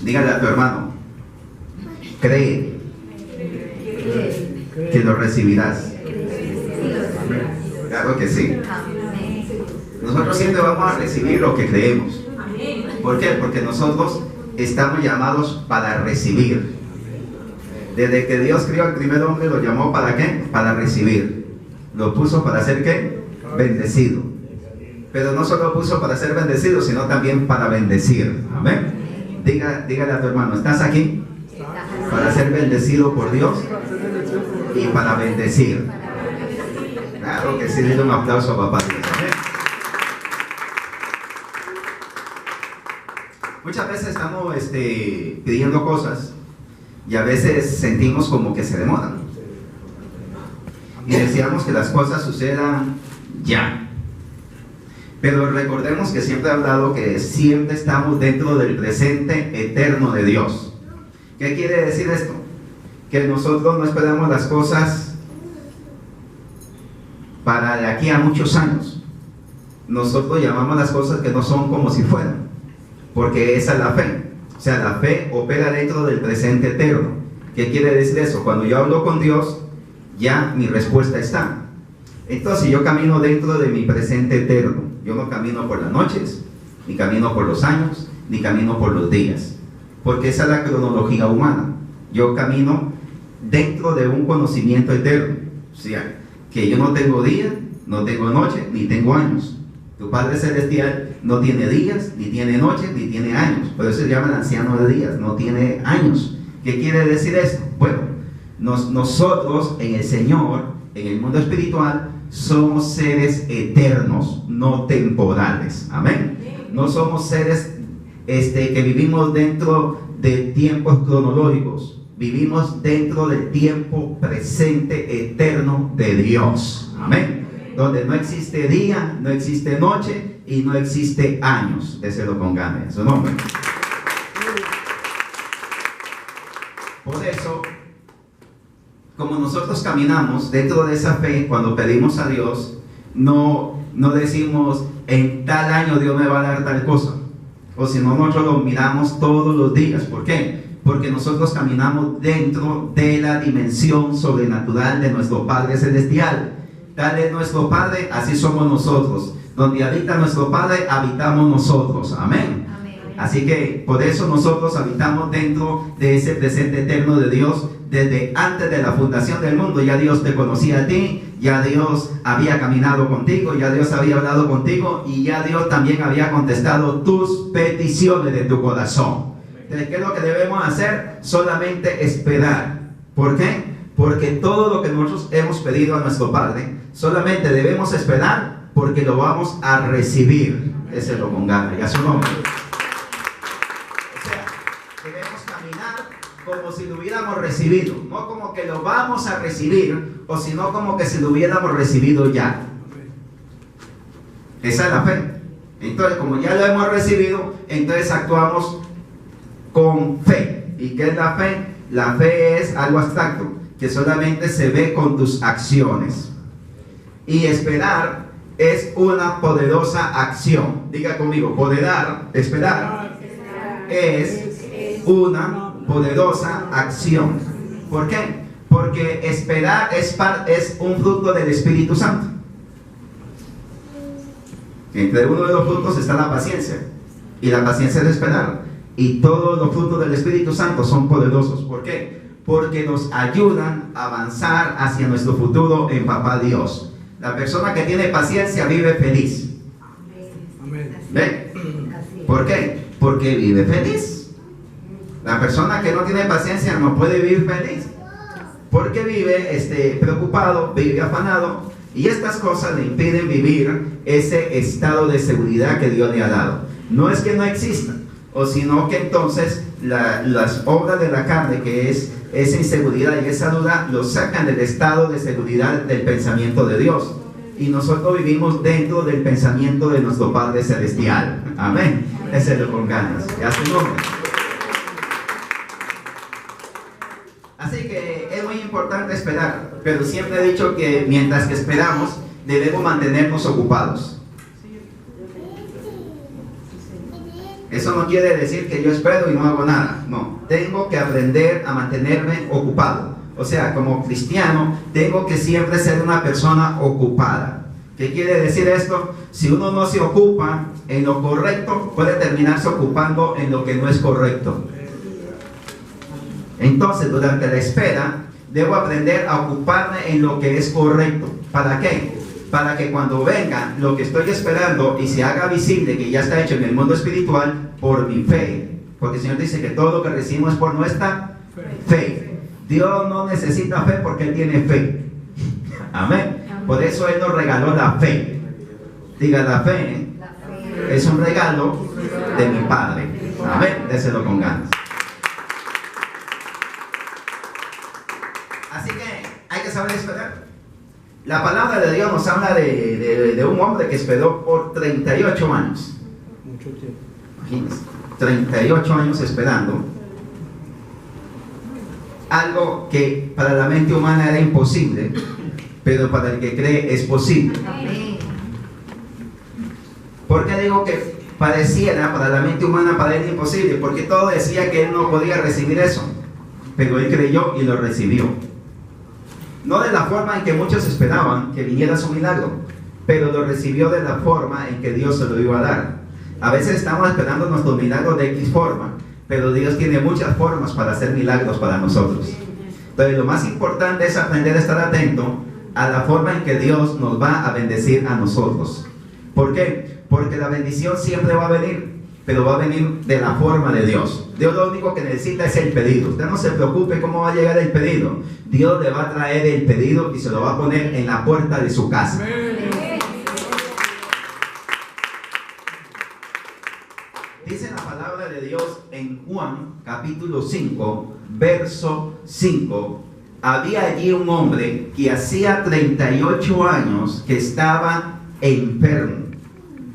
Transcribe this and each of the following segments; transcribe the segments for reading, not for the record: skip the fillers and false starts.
Dígale a tu hermano, cree que lo recibirás. Claro que sí. Nosotros siempre vamos a recibir lo que creemos. ¿Por qué? Porque nosotros estamos llamados para recibir. Desde que Dios crió al primer hombre, lo llamó ¿para qué? Para recibir. Lo puso para ser ¿qué? Bendecido. Pero no solo puso para ser bendecido, sino también para bendecir. Amén. Dígale a tu hermano, ¿estás aquí? Para ser bendecido por Dios y para bendecir. Claro que sí, dile un aplauso a papá Dios. Amén. Muchas veces estamos pidiendo cosas y a veces sentimos como que se demoran. Y deseamos que las cosas sucedan ya. Pero recordemos que siempre he hablado que siempre estamos dentro del presente eterno de Dios. ¿Qué quiere decir esto? Que nosotros no esperamos las cosas para de aquí a muchos años. Nosotros llamamos las cosas que no son como si fueran, porque esa es la fe. O sea, la fe opera dentro del presente eterno. ¿Qué quiere decir eso? Cuando yo hablo con Dios, ya mi respuesta está. Entonces yo camino dentro de mi presente eterno. Yo no camino por las noches, ni camino por los años, ni camino por los días, porque esa es la cronología humana. Yo camino dentro de un conocimiento eterno. O sea, que yo no tengo día, no tengo noche, ni tengo años. Tu Padre Celestial no tiene días, ni tiene noches, ni tiene años. Por eso se llama el anciano de días, no tiene años. ¿Qué quiere decir esto? Bueno, nosotros en el Señor, en el mundo espiritual, somos seres eternos, no temporales. Amén. No somos seres que vivimos dentro de tiempos cronológicos. Vivimos dentro del tiempo presente eterno de Dios. Amén. Donde no existe día, no existe noche y no existe años. Déselo con ganas en su nombre. Por eso, como nosotros caminamos dentro de esa fe, cuando pedimos a Dios, no decimos en tal año Dios me va a dar tal cosa, o si no, nosotros lo miramos todos los días. ¿Por qué? Porque nosotros caminamos dentro de la dimensión sobrenatural de nuestro Padre Celestial. Tal es nuestro Padre, así somos nosotros. Donde habita nuestro Padre, habitamos nosotros. Amén. Así que por eso nosotros habitamos dentro de ese presente eterno de Dios. Desde antes de la fundación del mundo ya Dios te conocía a ti, ya Dios había caminado contigo, ya Dios había hablado contigo y ya Dios también había contestado tus peticiones de tu corazón. Entonces, ¿qué es lo que debemos hacer? Solamente esperar. ¿Por qué? Porque todo lo que nosotros hemos pedido a nuestro Padre, solamente debemos esperar porque lo vamos a recibir. Ese lo pongan y a su nombre. Debemos caminar como si lo hubiéramos recibido, no como que lo vamos a recibir, o sino como que si lo hubiéramos recibido ya. Esa es la fe. Entonces, como ya lo hemos recibido, entonces actuamos con fe. ¿Y qué es la fe? La fe es algo abstracto, que solamente se ve con tus acciones. Y esperar es una poderosa acción. Diga conmigo, esperar es una poderosa acción. ¿Por qué? Porque esperar es un fruto del Espíritu Santo. Entre uno de los frutos está la paciencia, y la paciencia es esperar. Y todos los frutos del Espíritu Santo son poderosos. ¿Por qué? Porque nos ayudan a avanzar hacia nuestro futuro en Papá Dios. La persona que tiene paciencia vive feliz. ¿Ven? ¿Por qué? Porque vive feliz. La persona que no tiene paciencia no puede vivir feliz, porque vive preocupado, vive afanado, y estas cosas le impiden vivir ese estado de seguridad que Dios le ha dado. No es que no existan, o sino que entonces las obras de la carne, que es esa inseguridad y esa duda, lo sacan del estado de seguridad del pensamiento de Dios. Y nosotros vivimos dentro del pensamiento de nuestro Padre Celestial. Amén. Ese lo con ganas. Ya su nombre. Así que es muy importante esperar, pero siempre he dicho que mientras que esperamos debemos mantenernos ocupados. Eso Eso no quiere decir que yo espero y no hago nada. No, tengo que aprender a mantenerme ocupado. O sea, como cristiano, tengo que siempre ser una persona ocupada. ¿Qué quiere decir esto? Si uno no se ocupa en lo correcto, puede terminarse ocupando en lo que no es correcto. Entonces, durante la espera, debo aprender a ocuparme en lo que es correcto. ¿Para qué? Para que cuando venga lo que estoy esperando y se haga visible que ya está hecho en el mundo espiritual por mi fe. Porque el Señor dice que todo lo que recibimos es por nuestra fe. Dios no necesita fe porque Él tiene fe. Amén. Por eso Él nos regaló la fe. Diga, la fe es un regalo de mi Padre. Amén. Déselo con ganas. Así que hay que saber esperar. La palabra de Dios nos habla de un hombre que esperó por 38 años. Mucho tiempo. Imagínense, 38 años esperando. Algo que para la mente humana era imposible, pero para el que cree es posible. ¿Por qué digo que pareciera para la mente humana para él imposible? Porque todo decía que él no podía recibir eso, pero él creyó y lo recibió. No de la forma en que muchos esperaban que viniera su milagro, pero lo recibió de la forma en que Dios se lo iba a dar. A veces estamos esperando nuestro milagro de X forma, pero Dios tiene muchas formas para hacer milagros para nosotros. Entonces lo más importante es aprender a estar atento a la forma en que Dios nos va a bendecir a nosotros. ¿Por qué? Porque la bendición siempre va a venir, pero va a venir de la forma de Dios. Dios lo único que necesita es el pedido. Usted no se preocupe cómo va a llegar el pedido. Dios le va a traer el pedido y se lo va a poner en la puerta de su casa. Dice la palabra de Dios en Juan capítulo 5, verso 5. Había allí un hombre que hacía 38 años que estaba enfermo.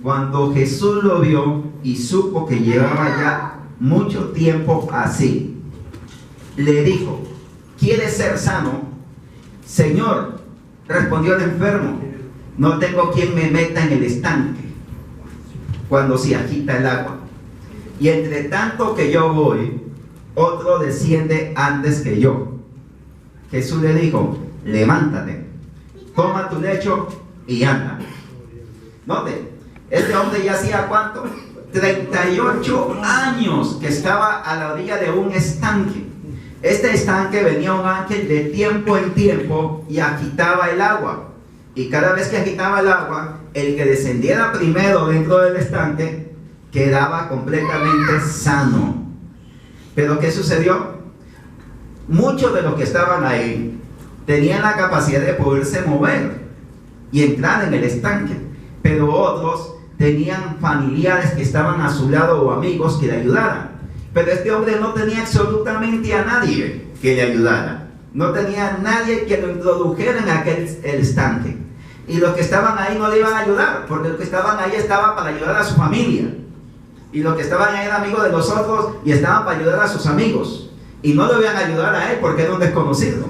Cuando Jesús lo vio y supo que llevaba ya mucho tiempo así, le dijo: ¿quieres ser sano? Señor, respondió el enfermo, no tengo quien me meta en el estanque cuando se agita el agua. Y entre tanto que yo voy, otro desciende antes que yo. Jesús le dijo: levántate, toma tu lecho y anda. Note, este hombre ya hacía ¿cuánto? 38 años que estaba a la orilla de un estanque. Este estanque venía un ángel de tiempo en tiempo y agitaba el agua. Y cada vez que agitaba el agua, el que descendiera primero dentro del estanque quedaba completamente sano. Pero ¿qué sucedió? Muchos de los que estaban ahí tenían la capacidad de poderse mover y entrar en el estanque, pero otros tenían familiares que estaban a su lado o amigos que le ayudaran. Pero este hombre no tenía absolutamente a nadie que le ayudara. No tenía a nadie que lo introdujera en aquel estanque. Y los que estaban ahí no le iban a ayudar, porque los que estaban ahí estaban para ayudar a su familia. Y los que estaban ahí eran amigos de los otros y estaban para ayudar a sus amigos. Y no le iban a ayudar a él porque era un desconocido.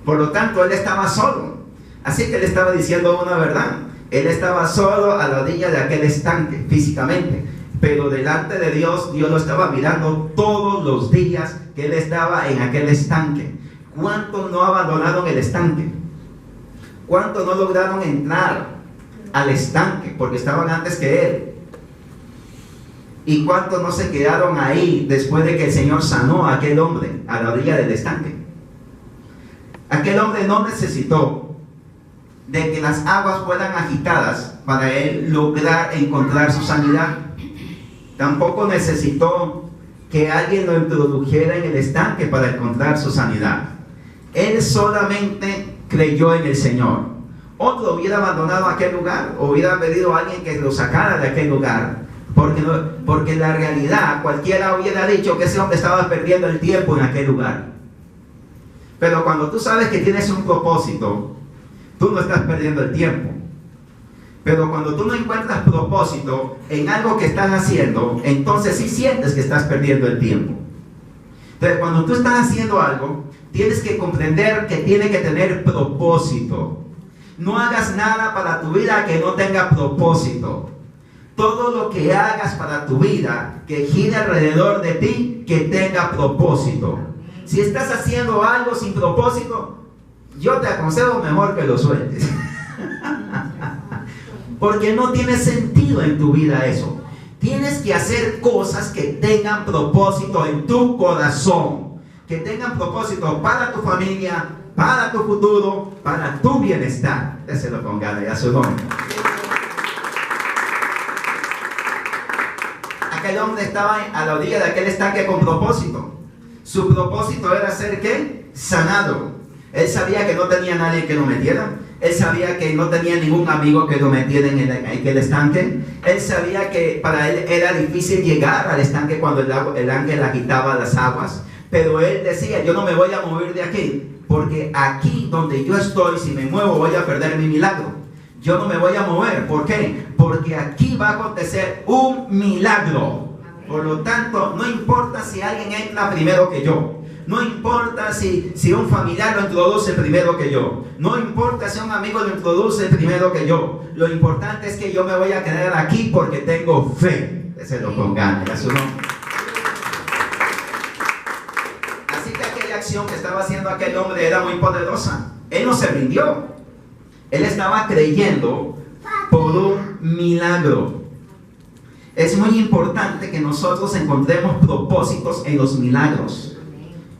Por lo tanto, él estaba solo. Así que él estaba diciendo una verdad. Él estaba solo a la orilla de aquel estanque físicamente, pero delante de Dios, Dios lo estaba mirando todos los días que él estaba en aquel estanque. ¿Cuántos no abandonaron el estanque? ¿Cuántos no lograron entrar al estanque porque estaban antes que él? ¿Y cuántos no se quedaron ahí después de que el Señor sanó a aquel hombre a la orilla del estanque? Aquel hombre no necesitó de que las aguas fueran agitadas para él lograr encontrar su sanidad. Tampoco necesitó que alguien lo introdujera en el estanque para encontrar su sanidad. Él solamente creyó en el Señor. Otro hubiera abandonado aquel lugar, o hubiera pedido a alguien que lo sacara de aquel lugar, porque en la realidad cualquiera hubiera dicho que ese hombre estaba perdiendo el tiempo en aquel lugar. Pero cuando tú sabes que tienes un propósito, tú no estás perdiendo el tiempo. Pero cuando tú no encuentras propósito en algo que estás haciendo, entonces sí sientes que estás perdiendo el tiempo. Entonces, cuando tú estás haciendo algo, tienes que comprender que tiene que tener propósito. No hagas nada para tu vida que no tenga propósito. Todo lo que hagas para tu vida, que gire alrededor de ti, que tenga propósito. Si estás haciendo algo sin propósito, yo te aconsejo mejor que lo sueltes. Porque no tiene sentido en tu vida eso. Tienes que hacer cosas que tengan propósito en tu corazón, que tengan propósito para tu familia, para tu futuro, para tu bienestar. Déselo con ganas y a su nombre. Aquel hombre estaba a la orilla de aquel estanque con propósito. Su propósito era ser ¿qué? Sanado. Él sabía que no tenía nadie que lo metiera. Él sabía que no tenía ningún amigo que lo metiera en aquel estanque. Él sabía que para él era difícil llegar al estanque cuando el ángel agitaba las aguas. Pero él decía, yo no me voy a mover de aquí, porque aquí donde yo estoy, si me muevo voy a perder mi milagro. Yo no me voy a mover. ¿Por qué? Porque aquí va a acontecer un milagro. Por lo tanto, no importa si alguien entra primero que yo. No importa si un familiar lo introduce primero que yo. No importa si un amigo lo introduce primero que yo. Lo importante es que yo me voy a quedar aquí porque tengo fe. Se lo pongan a su nombre. Así que aquella acción que estaba haciendo aquel hombre era muy poderosa. Él no se rindió. Él estaba creyendo por un milagro. Es muy importante que nosotros encontremos propósitos en los milagros.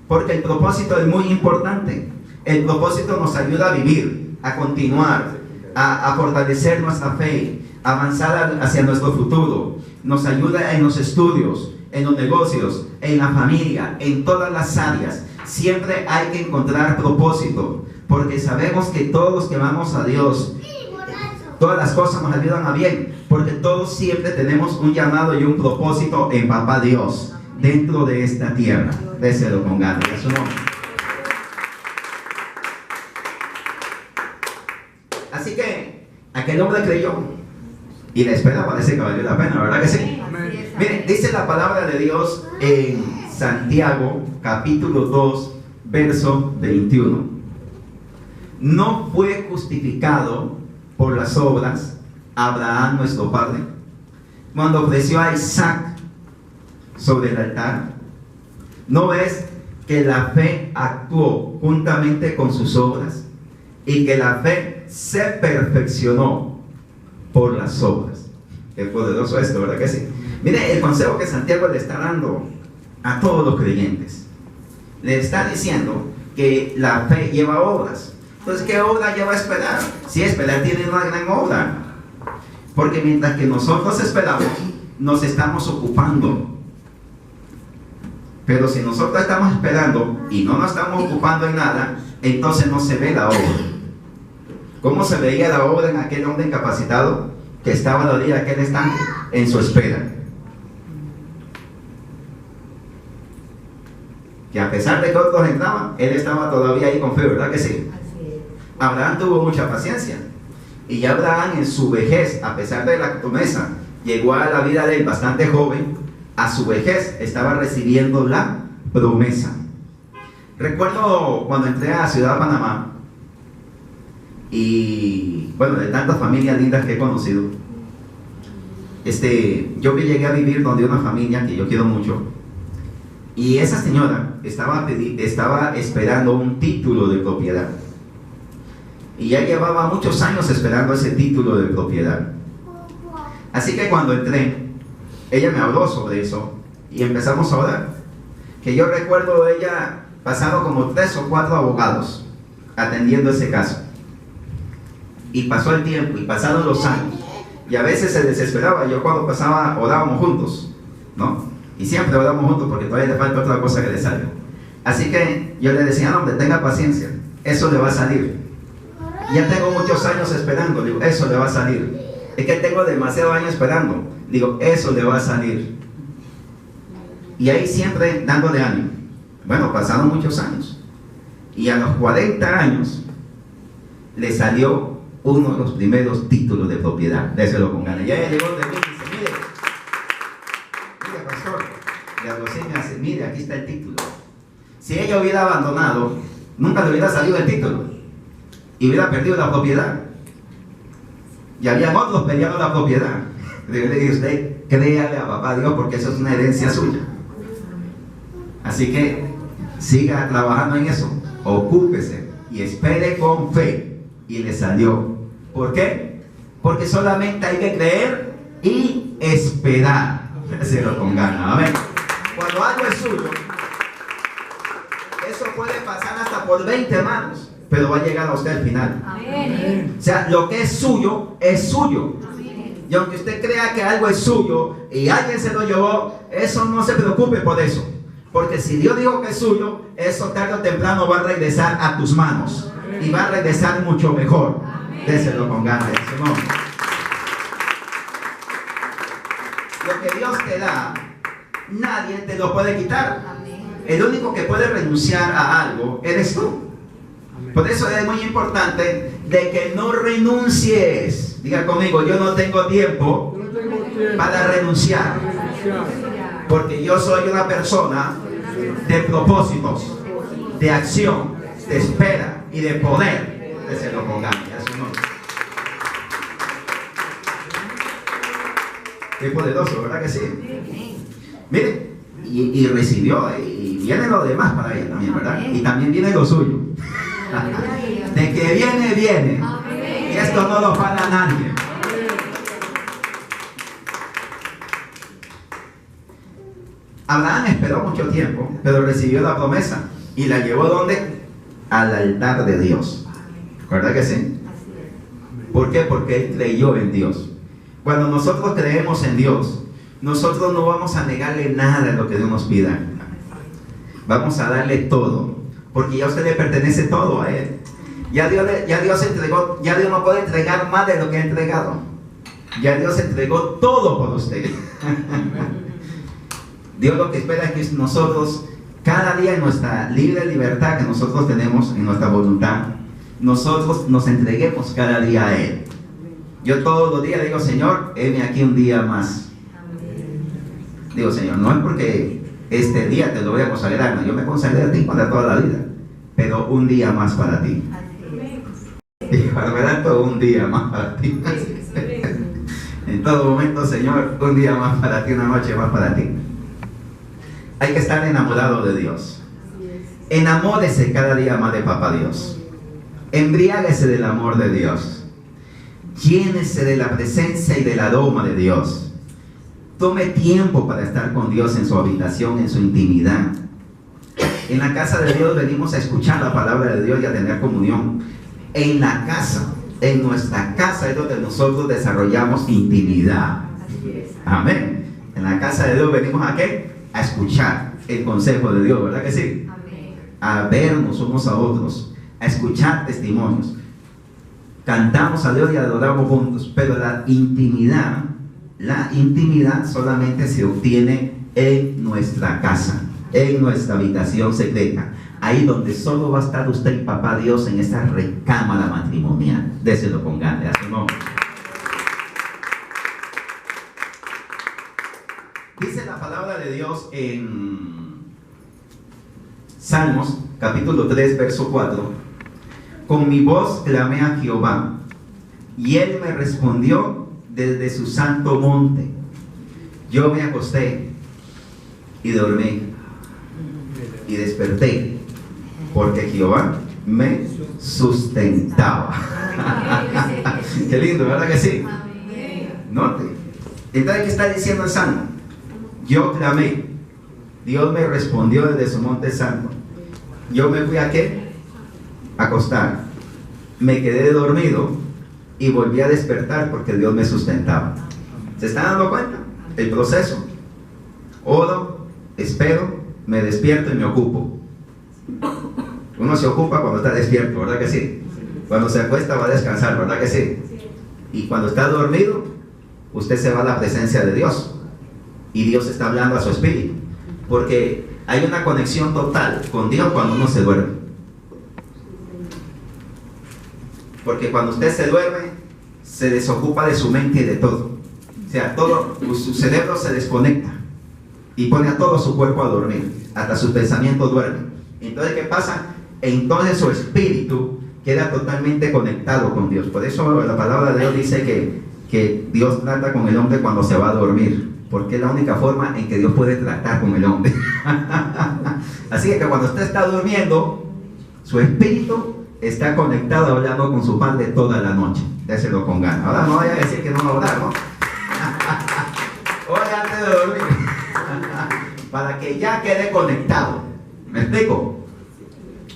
Porque el propósito es muy importante. El propósito nos ayuda a vivir, a continuar, a fortalecer nuestra fe, a avanzar hacia nuestro futuro. Nos ayuda en los estudios, en los negocios, en la familia, en todas las áreas. Siempre hay que encontrar propósito, porque sabemos que todos los que vamos a Dios, todas las cosas nos ayudan a bien, porque todos siempre tenemos un llamado y un propósito en Papá Dios dentro de esta tierra. Déselo con ganas a su nombre. Así que aquel hombre creyó y la espera parece que valió la pena, ¿verdad que sí? Miren, dice la palabra de Dios en Santiago capítulo 2 verso 21. No fue justificado por las obras Abraham nuestro padre cuando ofreció a Isaac sobre el altar. ¿No ves que la fe actuó juntamente con sus obras y que la fe se perfeccionó por las obras? Qué poderoso esto, ¿verdad que sí? Mire el consejo que Santiago le está dando a todos los creyentes. Le está diciendo que la fe lleva obras. Entonces, ¿qué obra lleva a esperar? Si esperar tiene una gran obra. Porque mientras que nosotros esperamos, nos estamos ocupando. Pero si nosotros estamos esperando y no nos estamos ocupando en nada, entonces no se ve la obra. ¿Cómo se veía la obra en aquel hombre incapacitado que estaba a la orilla de aquel estanque? En su espera. Que a pesar de que otros entraban, él estaba todavía ahí con fe, ¿verdad que sí? Abraham tuvo mucha paciencia. Y ya Abraham en su vejez, a pesar de la promesa, llegó a la vida de él bastante joven. A su vejez estaba recibiendo la promesa. Recuerdo cuando entré a Ciudad Panamá, y bueno, de tantas familias lindas que he conocido, yo llegué a vivir donde una familia que yo quiero mucho, y esa señora estaba esperando un título de propiedad, y ya llevaba muchos años esperando ese título de propiedad. Así que cuando entré, ella me habló sobre eso y empezamos a orar. Que yo recuerdo ella pasado como 3 o 4 abogados atendiendo ese caso. Y pasó el tiempo y pasaron los años. Y a veces se desesperaba. Yo cuando pasaba orábamos juntos, ¿no? Y siempre oramos juntos porque todavía le falta otra cosa que le salga. Así que yo le decía, no, hombre, tenga paciencia. Eso le va a salir. Ya tengo muchos años esperando. Digo, eso le va a salir. Es que tengo demasiados años esperando. Digo, eso le va a salir. Y ahí siempre dándole ánimo. Bueno, pasaron muchos años. Y a los 40 años le salió uno de los primeros títulos de propiedad. Déselo con ganas. Ya llegó de mí y dice, mire pastor. Y algo así me hace, mire, aquí está el título. Si ella hubiera abandonado, nunca le hubiera salido el título. Y hubiera perdido la propiedad. Y habían otros peleando la propiedad. Y usted créale a papá Dios, porque eso es una herencia suya. Así que siga trabajando en eso, ocúpese y espere con fe. Y le salió. ¿Por qué? Porque solamente hay que creer y esperar. Se lo pongan, amén. Cuando algo es suyo, eso puede pasar hasta por 20 manos, pero va a llegar a usted al final. Amén. O sea, lo que es suyo, es suyo. Y aunque usted crea que algo es suyo y alguien se lo llevó, eso no se preocupe por eso. Porque si Dios dijo que es suyo, eso tarde o temprano va a regresar a tus manos. Y va a regresar mucho mejor. Déselo con ganas, Señor. Lo que Dios te da, nadie te lo puede quitar. El único que puede renunciar a algo eres tú. Por eso es muy importante de que no renuncies. Diga conmigo, yo no tengo tiempo para renunciar. Porque yo soy una persona de propósitos, de acción, de espera y de poder. Se lo pongan, ya su nombre. Qué poderoso, ¿verdad que sí? Miren, y recibió, y viene lo demás para ella también, ¿verdad? Y también viene lo suyo. De que viene, viene. Y esto no lo para nadie. Abraham esperó mucho tiempo, pero recibió la promesa. ¿Y la llevó ¿dónde? Al altar de Dios. ¿Verdad que sí? ¿Por qué? Porque él creyó en Dios. Cuando nosotros creemos en Dios, nosotros no vamos a negarle nada de lo que Dios nos pida. Vamos a darle todo. Porque ya a usted le pertenece todo a Él. Ya Dios entregó, ya Dios no puede entregar más de lo que ha entregado. Ya Dios entregó todo por usted. Dios lo que espera es que nosotros, cada día en nuestra libre libertad que nosotros tenemos, en nuestra voluntad, nosotros nos entreguemos cada día a Él. Yo todos los días digo, Señor, heme aquí un día más. Digo, Señor, no es porque este día te lo voy a consagrar, no, yo me consagré a ti para toda la vida, pero un día más para ti. Y para todo un día más para ti. En todo momento, Señor, un día más para ti, una noche más para ti. Hay que estar enamorado de Dios. Enamórese cada día más de Papá Dios. Embriáguese del amor de Dios. Llénese de la presencia y del aroma de Dios. Tome tiempo para estar con Dios en su habitación, en su intimidad. En la casa de Dios venimos a escuchar la palabra de Dios y a tener comunión. En la casa, en nuestra casa es donde nosotros desarrollamos intimidad. Amén. En la casa de Dios venimos a ¿qué? A escuchar el consejo de Dios, ¿verdad que sí? A vernos unos a otros, a escuchar testimonios. Cantamos a Dios y adoramos juntos, pero la intimidad solamente se obtiene en nuestra casa, en nuestra habitación secreta, ahí donde solo va a estar usted y Papá Dios en esta recámara matrimonial. Déselo con ganas a su nombre. Dice la palabra de Dios en Salmos, capítulo 3, verso 4. Con mi voz clamé a Jehová, y Él me respondió desde su santo monte. Yo me acosté y dormí, y desperté, porque Jehová me sustentaba. Qué lindo, ¿verdad que sí? Note. Entonces, ¿qué está diciendo el Salmo? Yo clamé, Dios me respondió desde su monte santo. Yo me fui a ¿qué? A acostar. Me quedé dormido y volví a despertar porque Dios me sustentaba. ¿Se están dando cuenta? El proceso. Oro, espero, me despierto y me ocupo. Uno se ocupa cuando está despierto, ¿verdad que sí? Cuando se acuesta va a descansar, ¿verdad que sí? Y cuando está dormido, usted se va a la presencia de Dios. Y Dios está hablando a su espíritu. Porque hay una conexión total con Dios cuando uno se duerme. Porque cuando usted se duerme, se desocupa de su mente y de todo. O sea, todo su cerebro se desconecta y pone a todo su cuerpo a dormir. Hasta sus pensamientos duermen. Entonces, ¿qué pasa? Entonces su espíritu queda totalmente conectado con Dios. Por eso la palabra de Dios dice que que Dios trata con el hombre cuando se va a dormir, porque es la única forma en que Dios puede tratar con el hombre. Así que cuando usted está durmiendo, su espíritu está conectado hablando con su padre toda la noche. Déselo con ganas. Ahora no vaya a decir que no va a orar, ¿no? Ore antes de dormir. Para que ya quede conectado. ¿Me explico?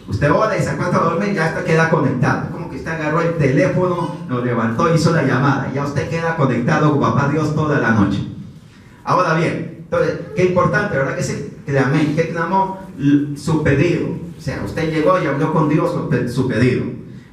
Usted ora y se acuesta a dormir, ya esto queda conectado. Como que usted agarró el teléfono, lo levantó, hizo la llamada. Ya usted queda conectado con Papá Dios toda la noche. Ahora bien, entonces, qué importante, ¿verdad que sí? Clamé, que clamó su pedido. O sea, usted llegó y habló con Dios su pedido.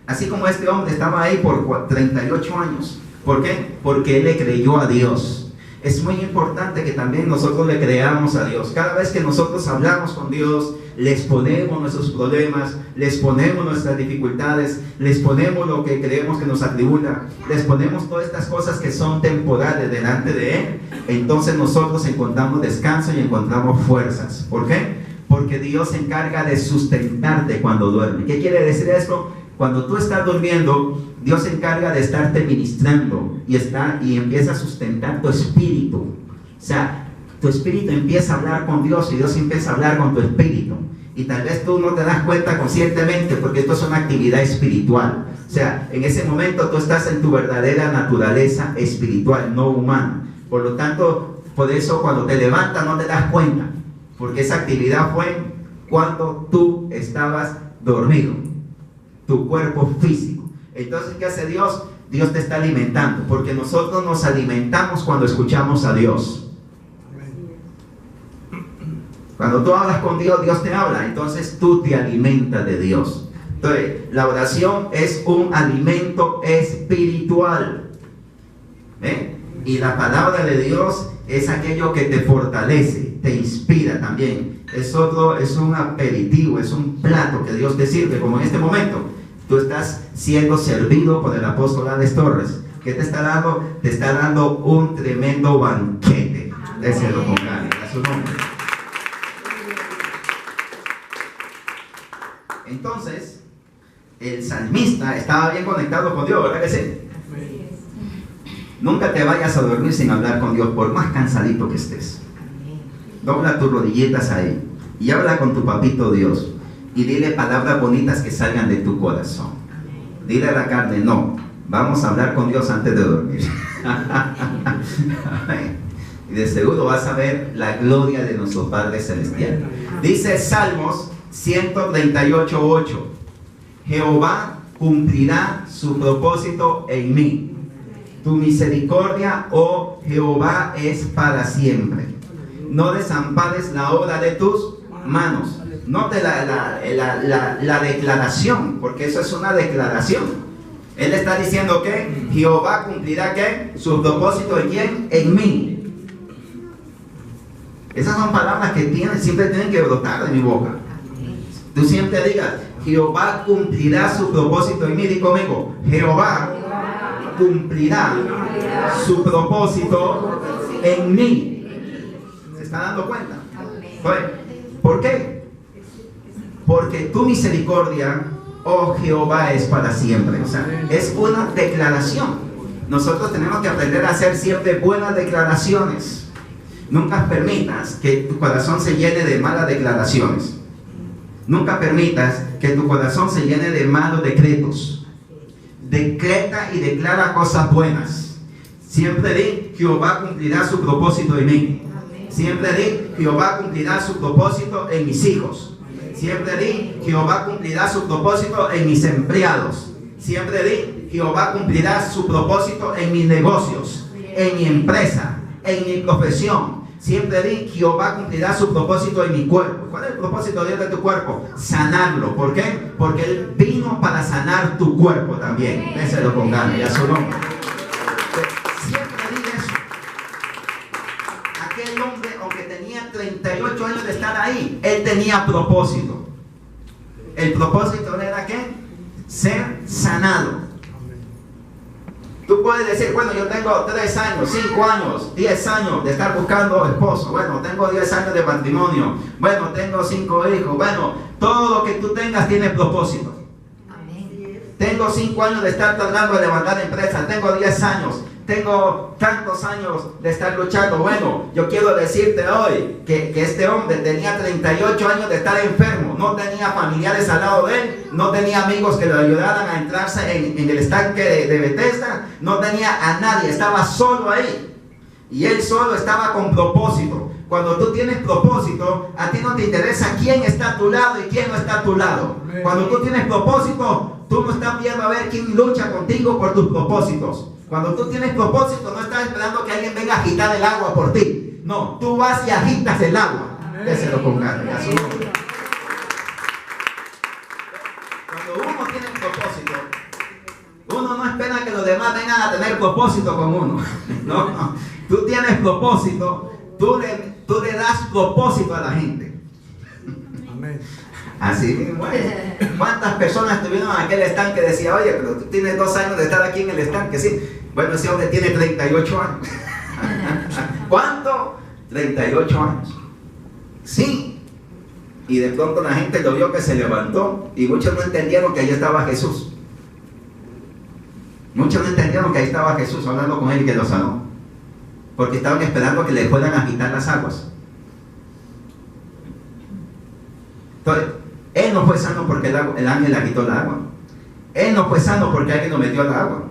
Así como este hombre estaba ahí por 38 años. ¿Por qué? Porque él le creyó a Dios. Es muy importante que también nosotros le creamos a Dios. Cada vez que nosotros hablamos con Dios, les ponemos nuestros problemas, les ponemos nuestras dificultades, les ponemos lo que creemos que nos atribula, les ponemos todas estas cosas que son temporales delante de Él, entonces nosotros encontramos descanso y encontramos fuerzas. ¿Por qué? Porque Dios se encarga de sustentarte cuando duermes. ¿Qué quiere decir esto? Cuando tú estás durmiendo, Dios se encarga de estarte ministrando y empieza a sustentar tu espíritu. O sea, tu espíritu empieza a hablar con Dios y Dios empieza a hablar con tu espíritu. Y tal vez tú no te das cuenta conscientemente porque esto es una actividad espiritual. O sea, en ese momento tú estás en tu verdadera naturaleza espiritual, no humana. Por lo tanto, por eso cuando te levantas no te das cuenta. Porque esa actividad fue cuando tú estabas dormido. Tu cuerpo físico. Entonces, ¿qué hace Dios? Dios te está alimentando, porque nosotros nos alimentamos cuando escuchamos a Dios. Cuando tú hablas con Dios, Dios te habla, entonces tú te alimentas de Dios. Entonces, la oración es un alimento espiritual. Y la palabra de Dios es aquello que te fortalece, te inspira también. Es un aperitivo, es un plato que Dios te sirve, como en este momento. Tú estás siendo servido por el apóstol Alex Torres. ¿Qué te está dando? Te está dando un tremendo banquete. Déselo con ganas, a su nombre. Entonces, el salmista estaba bien conectado con Dios, ¿verdad que sí? Nunca te vayas a dormir sin hablar con Dios, por más cansadito que estés. Dobla tus rodillitas ahí y habla con tu papito Dios. Y dile palabras bonitas que salgan de tu corazón. Dile a la carne, no, vamos a hablar con Dios antes de dormir. Y de seguro vas a ver la gloria de nuestro Padre Celestial. Dice Salmos 138:8. Jehová cumplirá su propósito en mí. Tu misericordia, oh Jehová, es para siempre. No desampares la obra de tus manos. Note la declaración, porque eso es una declaración. Él está diciendo que Jehová cumplirá ¿qué? Su propósito en quién, en mí. Esas son palabras que siempre tienen que brotar de mi boca. Tú siempre digas, Jehová cumplirá su propósito en mí. Di conmigo, Jehová cumplirá su propósito en mí. ¿Se está dando cuenta? ¿Por qué? Porque tu misericordia, oh Jehová, es para siempre. O sea, es una declaración. Nosotros tenemos que aprender a hacer siempre buenas declaraciones. Nunca permitas que tu corazón se llene de malas declaraciones. Nunca permitas que tu corazón se llene de malos decretos. Decreta y declara cosas buenas. Siempre di, Jehová cumplirá su propósito en mí. Siempre di, Jehová cumplirá su propósito en mis hijos. Siempre di, Jehová cumplirá su propósito en mis empleados. Siempre di, Jehová cumplirá su propósito en mis negocios, en mi empresa, en mi profesión. Siempre di, Jehová cumplirá su propósito en mi cuerpo. ¿Cuál es el propósito de Dios de tu cuerpo? Sanarlo. ¿Por qué? Porque Él vino para sanar tu cuerpo también. Déselo con ganas y a su nombre. Siempre di eso. Aquel hombre, aunque tenía 38 años de estar ahí, él tenía propósito. El propósito era ¿qué? Ser sanado. Tú puedes decir, bueno, yo tengo 3 años, 5 años, 10 años de estar buscando esposo. Bueno, tengo 10 años de matrimonio. Bueno, tengo 5 hijos. Bueno, todo lo que tú tengas tiene propósito. Amén. Tengo 5 años de estar tratando de levantar empresas. Tengo 10 años. tengo tantos años de estar luchando. Bueno, yo quiero decirte hoy que este hombre tenía 38 años de estar enfermo, no tenía familiares al lado de él, no tenía amigos que lo ayudaran a entrarse en el estanque de Bethesda, no tenía a nadie, estaba solo ahí. Y él solo estaba con propósito. Cuando tú tienes propósito, a ti no te interesa quién está a tu lado y quién no está a tu lado. Cuando tú tienes propósito, tú no estás viendo a ver quién lucha contigo por tus propósitos. Cuando tú tienes propósito, no estás esperando que alguien venga a agitar el agua por ti. No, tú vas y agitas el agua. Déselo con ganas, a su nombre. Cuando uno tiene propósito, uno no espera que los demás vengan a tener propósito con uno. No, tú tienes propósito, tú le das propósito a la gente. Amén. Así mismo es. ¿Cuántas personas estuvieron en aquel estanque que decía, oye, pero tú tienes 2 años de estar aquí en el estanque? Sí. Bueno, ese hombre tiene 38 años. ¿Cuánto? 38 años. Sí. Y de pronto la gente lo vio que se levantó y muchos no entendieron que ahí estaba Jesús. Muchos no entendieron que ahí estaba Jesús hablando con él y que lo sanó. Porque estaban esperando que le fueran a agitar las aguas. Entonces, él no fue sano porque el ángel agitó el agua. Él no fue sano porque alguien lo metió al agua.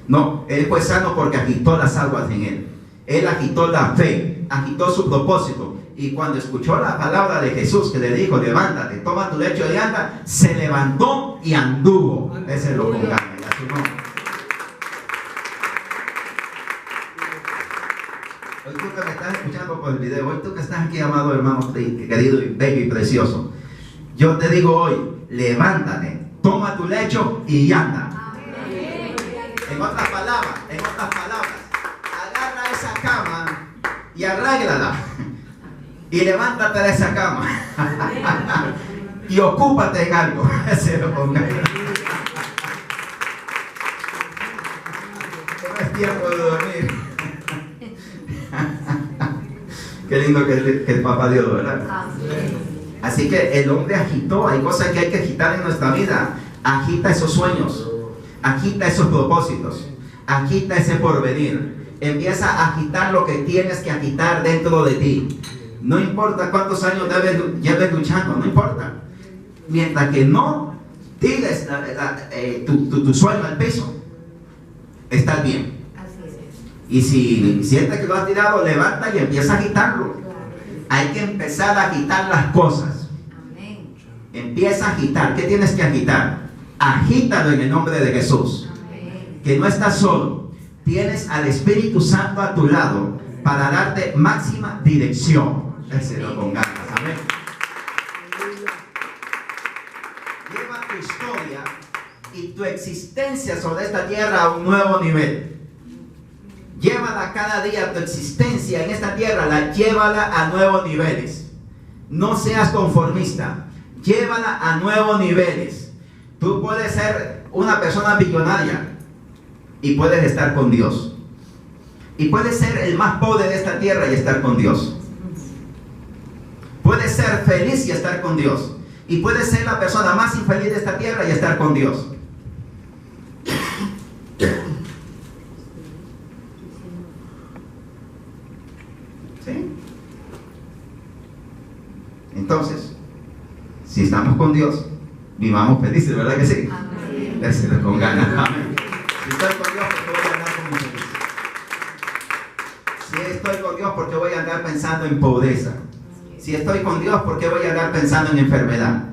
No, él fue sano porque agitó las aguas en él. Él agitó la fe, agitó su propósito. Y cuando escuchó la palabra de Jesús que le dijo, levántate, toma tu lecho y anda, se levantó y anduvo. Ese lo pongamos, a su nombre. Hoy tú que me estás escuchando por el video, hoy tú que estás aquí, amado hermano querido y bello y precioso, yo te digo hoy, levántate, toma tu lecho y anda. En otras palabras, agarra esa cama y arréglala. Y levántate de esa cama. Y ocúpate en algo. Se lo ponga. No es tiempo de dormir. Qué lindo que el Papá Dios, ¿verdad? Así que el hombre agitó. Hay cosas que hay que agitar en nuestra vida. Agita esos sueños. Agita esos propósitos. Agita ese porvenir. Empieza a agitar lo que tienes que agitar dentro de ti. No importa cuántos años lleves luchando, no importa. Mientras que no tires tu sueño al piso, estás bien. Y si sientes que lo has tirado, levanta y empieza a agitarlo. Hay que empezar a agitar las cosas. Empieza a agitar. ¿Qué tienes que agitar? Agítalo en el nombre de Jesús. Que no estás solo. Tienes al Espíritu Santo a tu lado para darte máxima dirección. Déselo con ganas. Amén. Lleva tu historia y tu existencia sobre esta tierra a un nuevo nivel. Llévala cada día, tu existencia en esta tierra, llévala a nuevos niveles. No seas conformista. Llévala a nuevos niveles. Tú puedes ser una persona billonaria y puedes estar con Dios. Y puedes ser el más pobre de esta tierra y estar con Dios. Puedes ser feliz y estar con Dios. Y puedes ser la persona más infeliz de esta tierra y estar con Dios. ¿Sí? Entonces, si estamos con Dios, vivamos felices, ¿verdad que sí? Déselo con ganas. Amén. Si estoy con Dios, ¿por qué voy a andar como feliz? Si estoy con Dios, ¿por qué voy a andar pensando en pobreza? Si estoy con Dios, ¿por qué voy a andar pensando en enfermedad?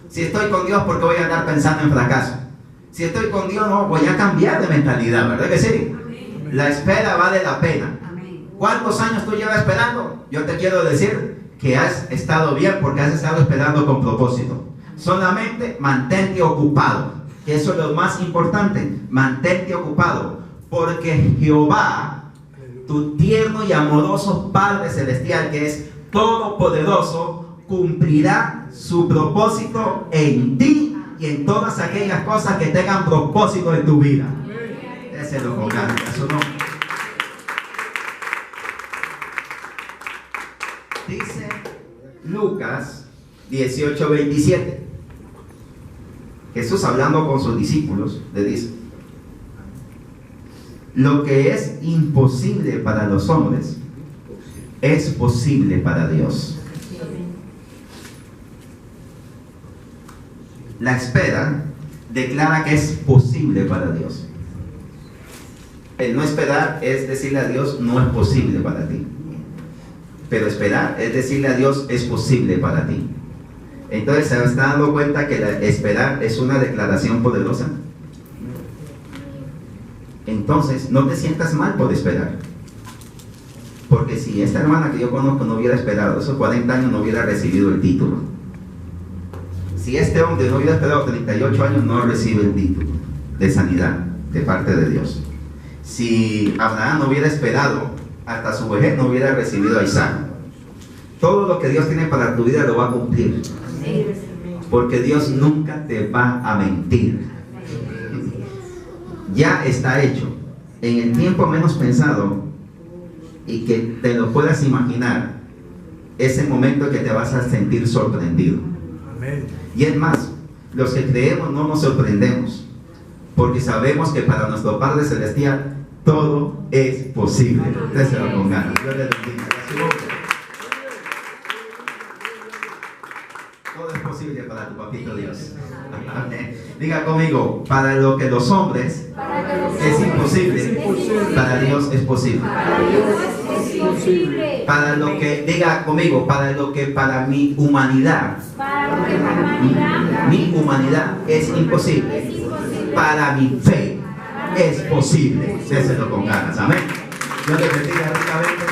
Si estoy con Dios, ¿por qué voy a andar pensando en fracaso? Si estoy con Dios, no, voy a cambiar de mentalidad, ¿verdad que sí? La espera vale la pena. ¿Cuántos años tú llevas esperando? Yo te quiero decir que has estado bien porque has estado esperando con propósito. Solamente mantente ocupado, que eso es lo más importante. Mantente ocupado, porque Jehová, tu tierno y amoroso Padre Celestial, que es todopoderoso, cumplirá su propósito en ti y en todas aquellas cosas que tengan propósito en tu vida. Déselo con ganas, a su nombre. Dice Lucas 18:27. Jesús, hablando con sus discípulos, le dice: Lo que es imposible para los hombres es posible para Dios. La espera declara que es posible para Dios. El no esperar es decirle a Dios, no es posible para ti. Pero esperar es decirle a Dios, es posible para ti. Entonces se está dando cuenta que esperar es una declaración poderosa. Entonces no te sientas mal por esperar. Porque si esta hermana que yo conozco no hubiera esperado esos 40 años, no hubiera recibido el título. Si este hombre no hubiera esperado 38 años, no recibe el título de sanidad de parte de Dios. Si Abraham no hubiera esperado hasta su vejez, no hubiera recibido a Isaac. Todo lo que Dios tiene para tu vida lo va a cumplir. Porque Dios nunca te va a mentir. Ya está hecho. En el tiempo menos pensado, y que te lo puedas imaginar, es el momento que te vas a sentir sorprendido. Amén. Y es más, los que creemos no nos sorprendemos, porque sabemos que para nuestro Padre Celestial todo es posible. Ustedes se lo pongan. Dios les bendiga. Todo es posible para tu papito Dios. Amén. Diga conmigo, para lo que los hombres es imposible, para Dios es posible. Para lo que, diga conmigo, para lo que para mi humanidad, mi humanidad es imposible, para mi fe es posible. Déselo con ganas. Amén. Dios les bendiga ricamente.